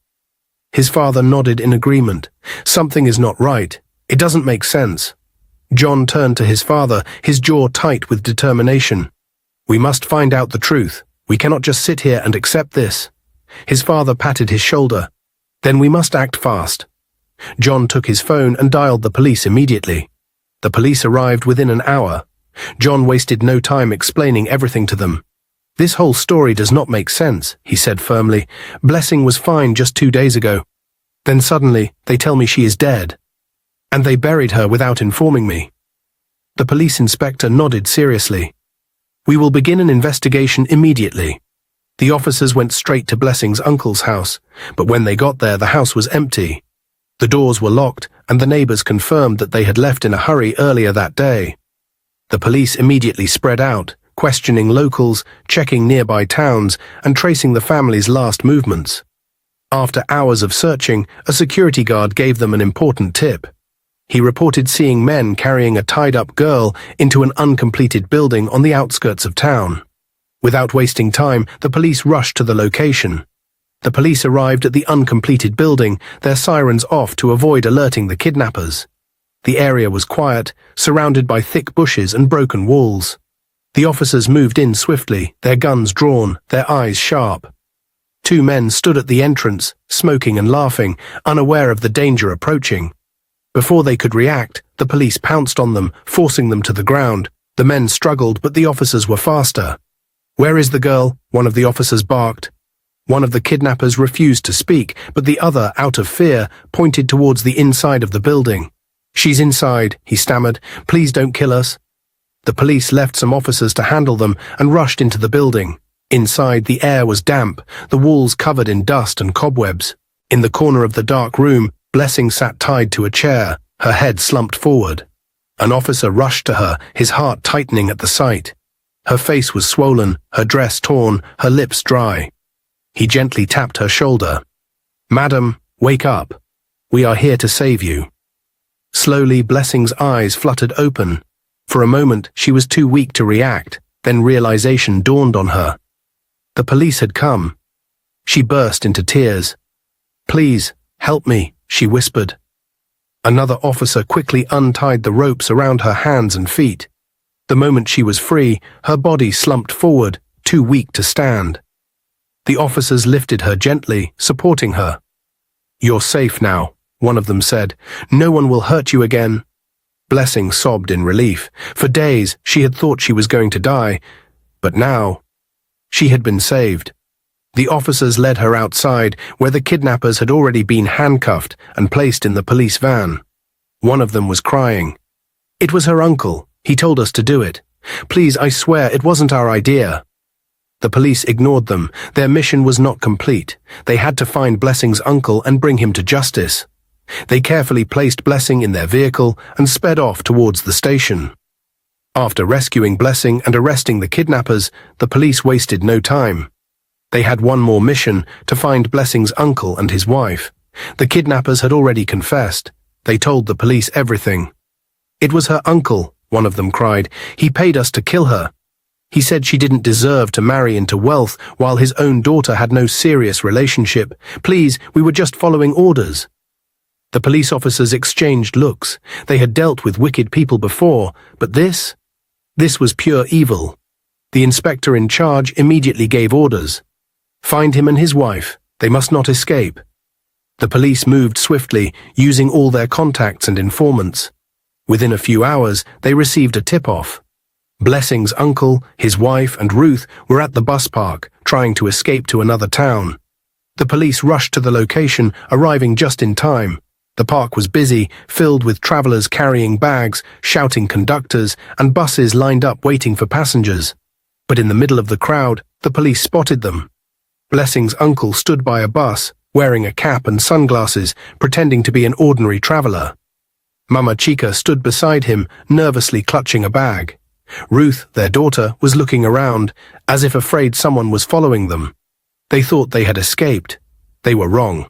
His father nodded in agreement. Something is not right. It doesn't make sense. John turned to his father, his jaw tight with determination. "We must find out the truth. We cannot just sit here and accept this." His father patted his shoulder. "Then we must act fast." John took his phone and dialed the police immediately. The police arrived within an hour. John wasted no time explaining everything to them. "This whole story does not make sense," he said firmly. "Blessing was fine just 2 days ago. Then suddenly, they tell me she is dead. And they buried her without informing me." The police inspector nodded seriously. "We will begin an investigation immediately." The officers went straight to Blessing's uncle's house, but when they got there, the house was empty. The doors were locked, and the neighbors confirmed that they had left in a hurry earlier that day. The police immediately spread out, questioning locals, checking nearby towns, and tracing the family's last movements. After hours of searching, a security guard gave them an important tip. He reported seeing men carrying a tied-up girl into an uncompleted building on the outskirts of town. Without wasting time, the police rushed to the location. The police arrived at the uncompleted building, their sirens off to avoid alerting the kidnappers. The area was quiet, surrounded by thick bushes and broken walls. The officers moved in swiftly, their guns drawn, their eyes sharp. 2 men stood at the entrance, smoking and laughing, unaware of the danger approaching. Before they could react, the police pounced on them, forcing them to the ground. The men struggled, but the officers were faster. "Where is the girl?" one of the officers barked. One of the kidnappers refused to speak, but the other, out of fear, pointed towards the inside of the building. "She's inside," he stammered. "Please don't kill us." The police left some officers to handle them and rushed into the building. Inside, the air was damp, the walls covered in dust and cobwebs. In the corner of the dark room, Blessing sat tied to a chair, her head slumped forward. An officer rushed to her, his heart tightening at the sight. Her face was swollen, her dress torn, her lips dry. He gently tapped her shoulder. "Madam, wake up. We are here to save you." Slowly, Blessing's eyes fluttered open. For a moment, she was too weak to react, then realization dawned on her. The police had come. She burst into tears. "Please, help me," she whispered. Another officer quickly untied the ropes around her hands and feet. The moment she was free, her body slumped forward, too weak to stand. The officers lifted her gently, supporting her. "You're safe now," one of them said. "No one will hurt you again." Blessing sobbed in relief. For days, she had thought she was going to die, but now, she had been saved. The officers led her outside, where the kidnappers had already been handcuffed and placed in the police van. One of them was crying. "It was her uncle. He told us to do it. Please, I swear, it wasn't our idea." The police ignored them. Their mission was not complete. They had to find Blessing's uncle and bring him to justice. They carefully placed Blessing in their vehicle and sped off towards the station. After rescuing Blessing and arresting the kidnappers, the police wasted no time. They had one more mission, to find Blessing's uncle and his wife. The kidnappers had already confessed. They told the police everything. "It was her uncle," one of them cried. "He paid us to kill her. He said she didn't deserve to marry into wealth while his own daughter had no serious relationship. Please, we were just following orders." The police officers exchanged looks. They had dealt with wicked people before, but this was pure evil. The inspector in charge immediately gave orders. "Find him and his wife. They must not escape." The police moved swiftly, using all their contacts and informants. Within a few hours, they received a tip-off. Blessing's uncle, his wife, and Ruth were at the bus park, trying to escape to another town. The police rushed to the location, arriving just in time. The park was busy, filled with travelers carrying bags, shouting conductors, and buses lined up waiting for passengers. But in the middle of the crowd, the police spotted them. Blessing's uncle stood by a bus, wearing a cap and sunglasses, pretending to be an ordinary traveler. Mama Chica stood beside him, nervously clutching a bag. Ruth, their daughter, was looking around, as if afraid someone was following them. They thought they had escaped. They were wrong.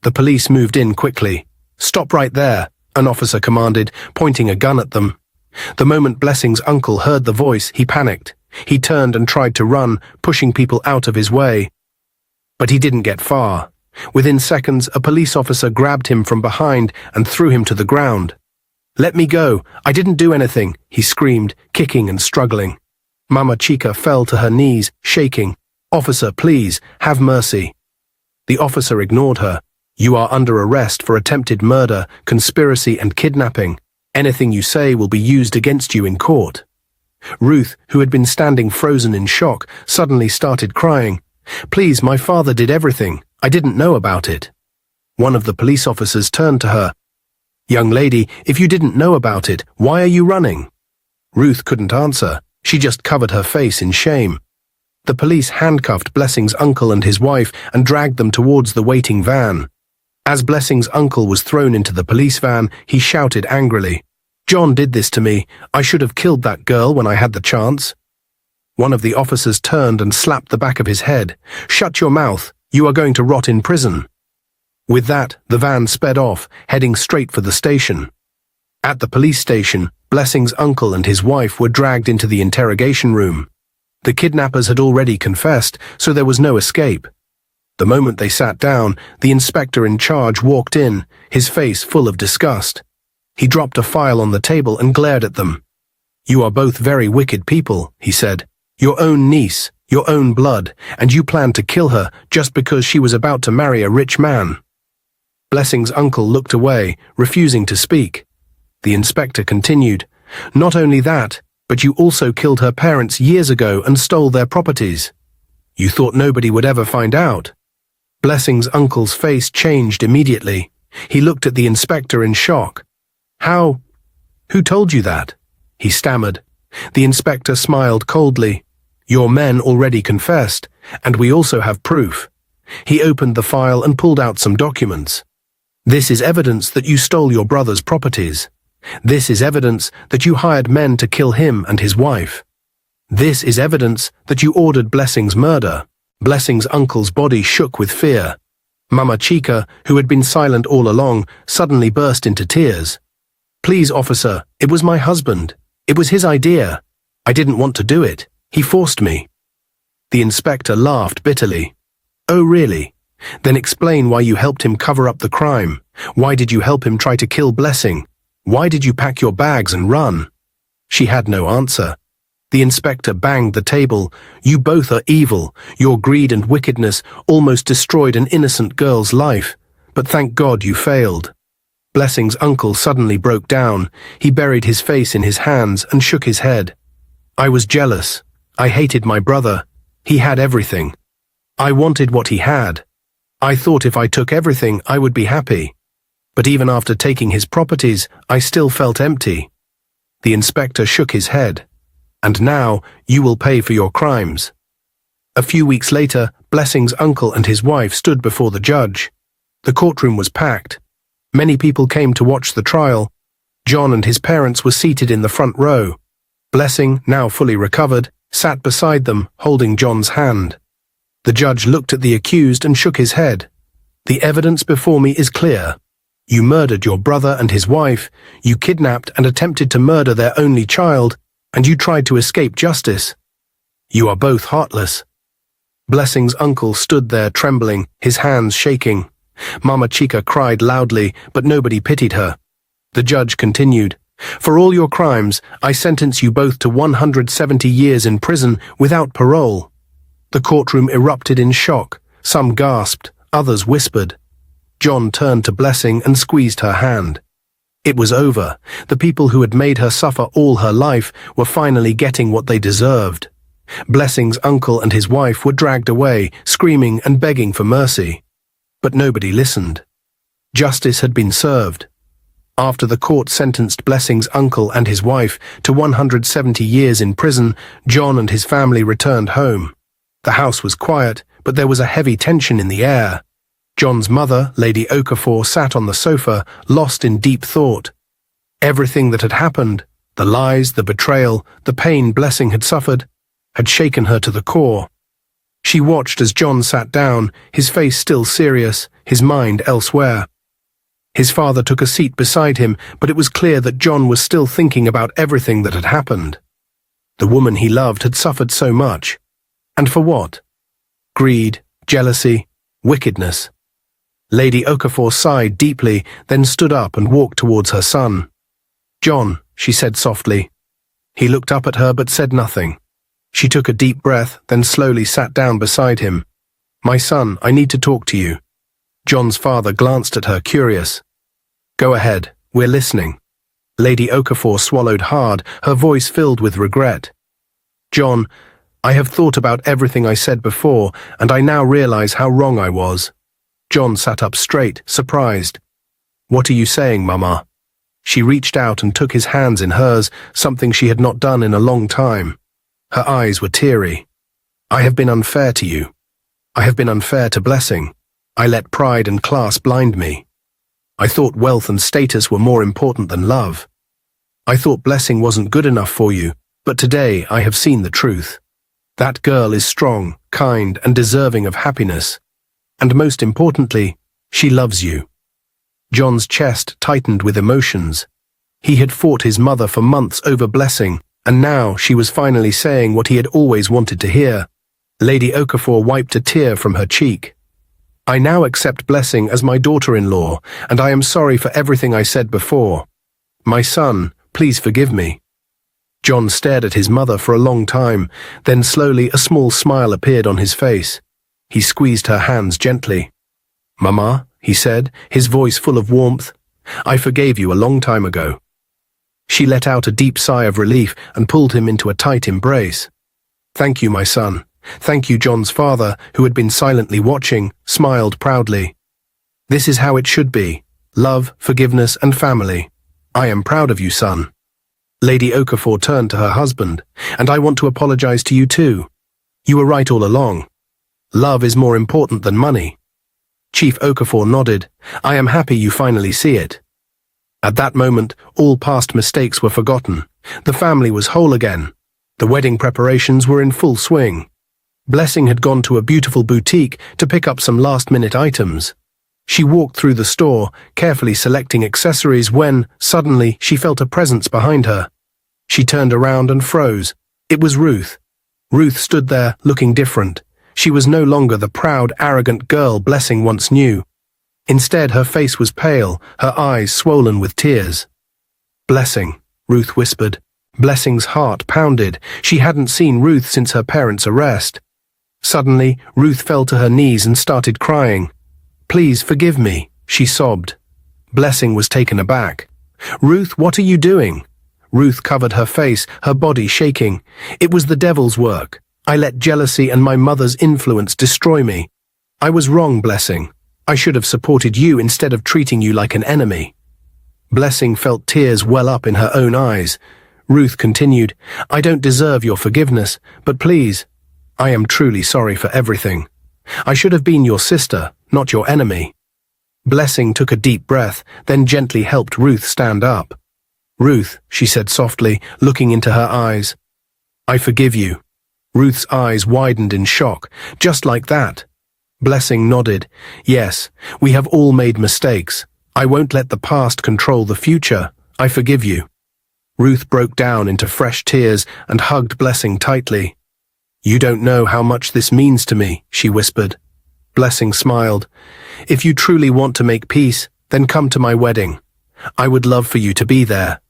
The police moved in quickly. "Stop right there," an officer commanded, pointing a gun at them. The moment Blessing's uncle heard the voice, he panicked. He turned and tried to run, pushing people out of his way. But he didn't get far. Within seconds, a police officer grabbed him from behind and threw him to the ground. "Let me go. I didn't do anything," he screamed, kicking and struggling. Mama Chica fell to her knees, shaking. "Officer, please, have mercy." The officer ignored her. "You are under arrest for attempted murder, conspiracy, and kidnapping. Anything you say will be used against you in court." Ruth, who had been standing frozen in shock, suddenly started crying. "Please, my father did everything. I didn't know about it." One of the police officers turned to her. "Young lady, if you didn't know about it, why are you running?" Ruth couldn't answer. She just covered her face in shame. The police handcuffed Blessing's uncle and his wife and dragged them towards the waiting van. As Blessing's uncle was thrown into the police van, he shouted angrily, "John did this to me. I should have killed that girl when I had the chance." One of the officers turned and slapped the back of his head. "Shut your mouth. You are going to rot in prison." With that, the van sped off, heading straight for the station. At the police station, Blessing's uncle and his wife were dragged into the interrogation room. The kidnappers had already confessed, so there was no escape. The moment they sat down, the inspector in charge walked in, his face full of disgust. He dropped a file on the table and glared at them. "You are both very wicked people," he said. "Your own niece, your own blood, and you planned to kill her just because she was about to marry a rich man." Blessing's uncle looked away, refusing to speak. The inspector continued, "Not only that, but you also killed her parents years ago and stole their properties. You thought nobody would ever find out." Blessing's uncle's face changed immediately. He looked at the inspector in shock. "How? Who told you that?" he stammered. The inspector smiled coldly. "Your men already confessed, and we also have proof." He opened the file and pulled out some documents. "This is evidence that you stole your brother's properties. This is evidence that you hired men to kill him and his wife. This is evidence that you ordered Blessing's murder." Blessing's uncle's body shook with fear. Mama Chica, who had been silent all along, suddenly burst into tears. "Please, officer, it was my husband. It was his idea. I didn't want to do it. He forced me." The inspector laughed bitterly. "Oh, really? Then explain why you helped him cover up the crime. Why did you help him try to kill Blessing? Why did you pack your bags and run?" She had no answer. The inspector banged the table. "You both are evil. Your greed and wickedness almost destroyed an innocent girl's life. But thank God you failed." Blessing's uncle suddenly broke down. He buried his face in his hands and shook his head. "I was jealous. I hated my brother. He had everything. I wanted what he had. I thought if I took everything, I would be happy. But even after taking his properties, I still felt empty." The inspector shook his head. "And now, you will pay for your crimes." A few weeks later, Blessing's uncle and his wife stood before the judge. The courtroom was packed. Many people came to watch the trial. John and his parents were seated in the front row. Blessing, now fully recovered, sat beside them, holding John's hand. The judge looked at the accused and shook his head. "The evidence before me is clear. You murdered your brother and his wife, you kidnapped and attempted to murder their only child, and you tried to escape justice. You are both heartless." Blessing's uncle stood there trembling, his hands shaking. Mama Chica cried loudly, but nobody pitied her. The judge continued, "For all your crimes, I sentence you both to 170 years in prison without parole." The courtroom erupted in shock. Some gasped, others whispered. John turned to Blessing and squeezed her hand. It was over. The people who had made her suffer all her life were finally getting what they deserved. Blessing's uncle and his wife were dragged away, screaming and begging for mercy. But nobody listened. Justice had been served. After the court sentenced Blessing's uncle and his wife to 170 years in prison, John and his family returned home. The house was quiet, but there was a heavy tension in the air. John's mother, Lady Okafor, sat on the sofa, lost in deep thought. Everything that had happened, the lies, the betrayal, the pain Blessing had suffered, had shaken her to the core. She watched as John sat down, his face still serious, his mind elsewhere. His father took a seat beside him, but it was clear that John was still thinking about everything that had happened. The woman he loved had suffered so much. And for what? Greed, jealousy, wickedness. Lady Okafor sighed deeply, then stood up and walked towards her son. "John," she said softly. He looked up at her but said nothing. She took a deep breath, then slowly sat down beside him. "My son, I need to talk to you." John's father glanced at her, curious. "Go ahead, we're listening." Lady Okafor swallowed hard, her voice filled with regret. "John, I have thought about everything I said before, and I now realize how wrong I was." John sat up straight, surprised. "What are you saying, Mama?" She reached out and took his hands in hers, something she had not done in a long time. Her eyes were teary. "I have been unfair to you. I have been unfair to Blessing. I let pride and class blind me. I thought wealth and status were more important than love. I thought Blessing wasn't good enough for you, but today I have seen the truth. That girl is strong, kind, and deserving of happiness. And most importantly, she loves you." John's chest tightened with emotions. He had fought his mother for months over Blessing, and now she was finally saying what he had always wanted to hear. Lady Okafor wiped a tear from her cheek. "I now accept Blessing as my daughter-in-law, and I am sorry for everything I said before. My son, please forgive me." John stared at his mother for a long time, then slowly a small smile appeared on his face. He squeezed her hands gently. "Mama," he said, his voice full of warmth, "I forgave you a long time ago." She let out a deep sigh of relief and pulled him into a tight embrace. "Thank you, my son. Thank you." John's father, who had been silently watching, smiled proudly. "This is how it should be. Love, forgiveness, and family. I am proud of you, son." Lady Okafor turned to her husband. "And I want to apologize to you too. You were right all along. Love is more important than money." Chief Okafor nodded. "I am happy you finally see it." At that moment, all past mistakes were forgotten. The family was whole again. The wedding preparations were in full swing. Blessing had gone to a beautiful boutique to pick up some last-minute items. She walked through the store, carefully selecting accessories when, suddenly, she felt a presence behind her. She turned around and froze. It was Ruth. Ruth stood there, looking different. She was no longer the proud, arrogant girl Blessing once knew. Instead, her face was pale, her eyes swollen with tears. "Blessing," Ruth whispered. Blessing's heart pounded. She hadn't seen Ruth since her parents' arrest. Suddenly, Ruth fell to her knees and started crying. "Please forgive me," she sobbed. Blessing was taken aback. "Ruth, what are you doing?" Ruth covered her face, her body shaking. "It was the devil's work. I let jealousy and my mother's influence destroy me. I was wrong, Blessing. I should have supported you instead of treating you like an enemy." Blessing felt tears well up in her own eyes. Ruth continued, "I don't deserve your forgiveness, but please, I am truly sorry for everything. I should have been your sister, not your enemy." Blessing took a deep breath, then gently helped Ruth stand up. "Ruth," she said softly, looking into her eyes, "I forgive you." Ruth's eyes widened in shock. "Just like that?" Blessing nodded. "Yes, we have all made mistakes. I won't let the past control the future. I forgive you." Ruth broke down into fresh tears and hugged Blessing tightly. "You don't know how much this means to me," she whispered. Blessing smiled. "If you truly want to make peace, then come to my wedding. I would love for you to be there."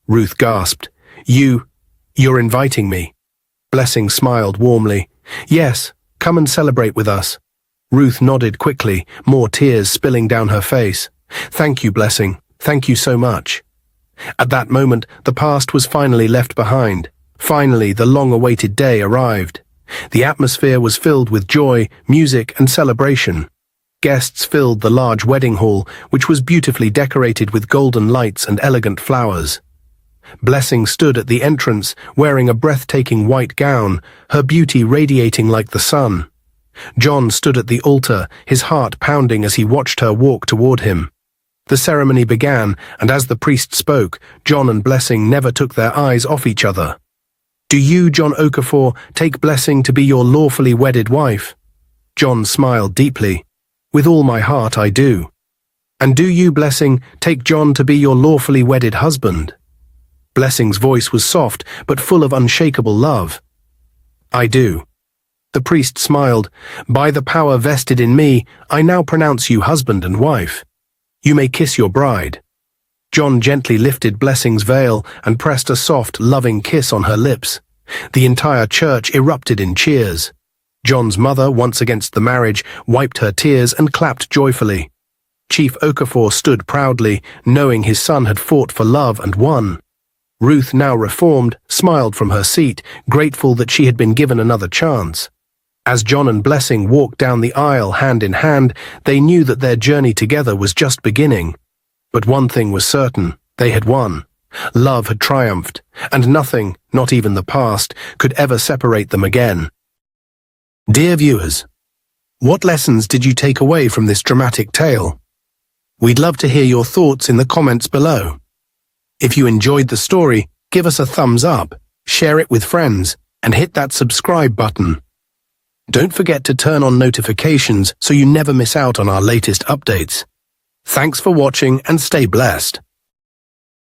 Ruth gasped. You're inviting me?" Blessing smiled warmly. "Yes, come and celebrate with us." Ruth nodded quickly, more tears spilling down her face. "Thank you, Blessing. Thank you so much." At that moment, the past was finally left behind. Finally, the long-awaited day arrived. The atmosphere was filled with joy, music, and celebration. Guests filled the large wedding hall, which was beautifully decorated with golden lights and elegant flowers. Blessing stood at the entrance, wearing a breathtaking white gown, her beauty radiating like the sun. John stood at the altar, his heart pounding as he watched her walk toward him. The ceremony began, and as the priest spoke, John and Blessing never took their eyes off each other. "Do you, John Okafor, take Blessing to be your lawfully wedded wife?" John smiled deeply. "With all my heart I do." "And do you, Blessing, take John to be your lawfully wedded husband?" Blessing's voice was soft, but full of unshakable love. "I do." The priest smiled. "By the power vested in me, I now pronounce you husband and wife. You may kiss your bride." John gently lifted Blessing's veil and pressed a soft, loving kiss on her lips. The entire church erupted in cheers. John's mother, once against the marriage, wiped her tears and clapped joyfully. Chief Okafor stood proudly, knowing his son had fought for love and won. Ruth, now reformed, smiled from her seat, grateful that she had been given another chance. As John and Blessing walked down the aisle hand in hand, they knew that their journey together was just beginning. But one thing was certain: they had won. Love had triumphed, and nothing, not even the past, could ever separate them again. Dear viewers, what lessons did you take away from this dramatic tale? We'd love to hear your thoughts in the comments below. If you enjoyed the story, give us a thumbs up, share it with friends, and hit that subscribe button. Don't forget to turn on notifications so you never miss out on our latest updates. Thanks for watching and stay blessed.